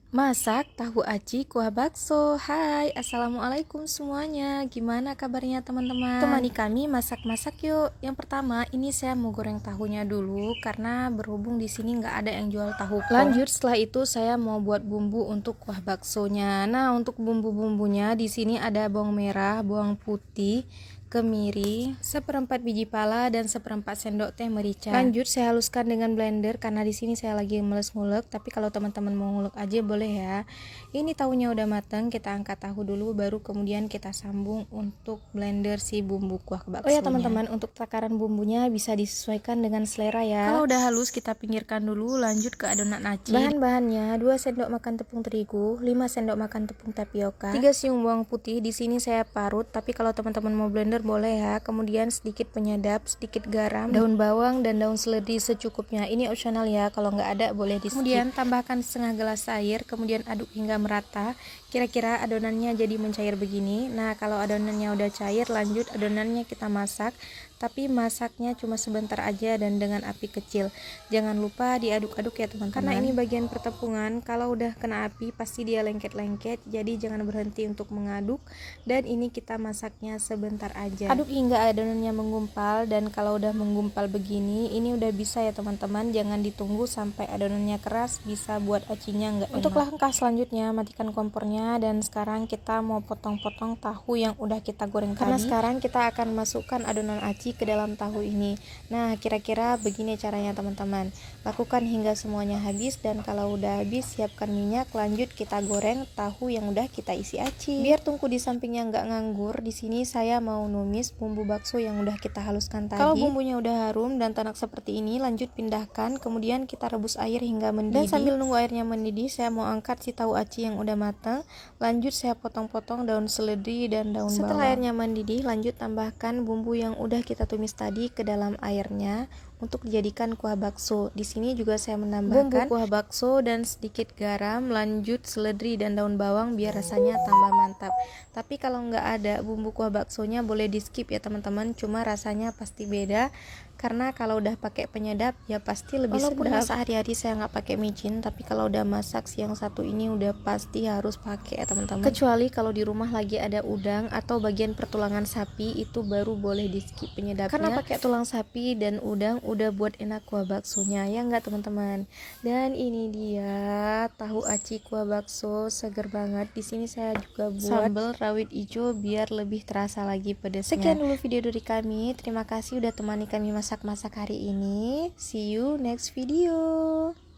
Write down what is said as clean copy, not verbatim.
Masak tahu aci kuah bakso. Hai, assalamualaikum semuanya. Gimana kabarnya teman-teman? Temani kami masak-masak yuk. Yang pertama, ini saya mau goreng tahunya dulu karena berhubung di sini nggak ada yang jual tahu kong. Lanjut, setelah itu saya mau buat bumbu untuk kuah baksonya. Nah, untuk bumbu-bumbunya di sini ada bawang merah, bawang putih, kemiri, seperempat biji pala dan seperempat sendok teh merica. Lanjut saya haluskan dengan blender karena di sini saya lagi males ngulek, tapi kalau teman-teman mau ngulek aja boleh ya. Ini tahunya udah matang, kita angkat tahu dulu baru kemudian kita sambung untuk blender si bumbu kuah baksonya. Oh ya teman-teman, untuk takaran bumbunya bisa disesuaikan dengan selera ya. Kalau udah halus kita pinggirkan dulu, lanjut ke adonan aci. Bahan-bahannya 2 sendok makan tepung terigu, 5 sendok makan tepung tapioka, 3 siung bawang putih. Di sini saya parut, tapi kalau teman-teman mau blender boleh ya. Kemudian sedikit penyedap, sedikit garam, daun bawang dan daun seledri secukupnya. Ini opsional ya, kalau nggak ada boleh di skip. Kemudian tambahkan setengah gelas air, kemudian aduk hingga merata. Kira-kira adonannya jadi mencair begini. Nah, kalau adonannya udah cair, lanjut adonannya kita masak, tapi masaknya cuma sebentar aja dan dengan api kecil. Jangan lupa diaduk-aduk ya teman-teman, karena ini bagian pertepungan. Kalau udah kena api pasti dia lengket-lengket, jadi jangan berhenti untuk mengaduk. Dan ini kita masaknya sebentar aja, aduk hingga adonannya menggumpal. Dan kalau udah menggumpal begini, ini udah bisa ya teman-teman. Jangan ditunggu sampai adonannya keras, bisa buat acinya nggak enak. Untuk langkah selanjutnya, matikan kompornya dan sekarang kita mau potong-potong tahu yang udah kita goreng karena tadi. Sekarang kita akan masukkan adonan aci ke dalam tahu ini. Nah, kira-kira begini caranya teman-teman. Lakukan hingga semuanya habis, dan kalau udah habis siapkan minyak, lanjut kita goreng tahu yang udah kita isi aci. Biar tungku di sampingnya nggak nganggur, di sini saya mau numis bumbu bakso yang udah kita haluskan tadi. Kalau bumbunya udah harum dan tanak seperti ini, lanjut pindahkan, kemudian kita rebus air hingga mendidih. Dan sambil nunggu airnya mendidih, saya mau angkat si tahu aci yang udah matang. Lanjut saya potong-potong daun seledri dan daun bawang. Setelah airnya mendidih, lanjut tambahkan bumbu yang udah kita tumis tadi ke dalam airnya untuk dijadikan kuah bakso. Di sini juga saya menambahkan bumbu kuah bakso dan sedikit garam, lanjut seledri dan daun bawang biar rasanya tambah mantap. Tapi kalau nggak ada bumbu kuah baksonya boleh di skip ya teman-teman, cuma rasanya pasti beda karena kalau udah pakai penyedap ya pasti lebih sedap. Walaupun sehari-hari saya nggak pakai micin, tapi kalau udah masak siang satu ini udah pasti harus pakai ya teman-teman. Kecuali kalau di rumah lagi ada udang atau bagian pertulangan sapi, itu baru boleh di skip penyedapnya. Karena pakai tulang sapi dan udang udah buat enak kuah baksonya ya nggak teman-teman. Dan ini dia tahu aci kuah bakso seger banget. Di sini saya juga buat sambal rawit hijau biar lebih terasa lagi pedesnya. Sekian dulu video dari kami. Terima kasih udah temani kami masak-masak hari ini. See you next video.